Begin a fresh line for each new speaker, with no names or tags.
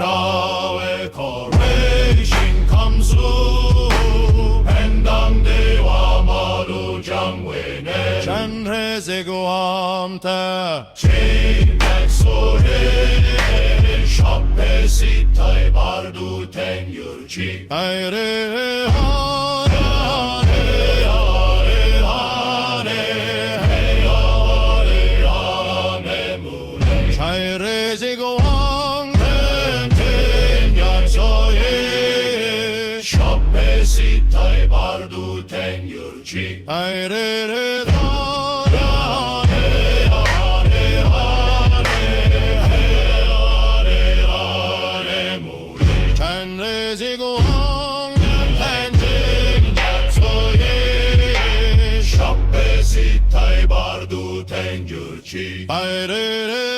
Rawe Koreshin Kamsu Pendam Dewa Malu Jamwene Chanre Zeguamta Chinek Sohe Shappe Sitai Bardu Ten Yurchi Ayre Sitai bardu ten yurci ayre re da da re are are mule chan re ziguang ten ten yatsoye shappe sitai bardu ten yurci ayre re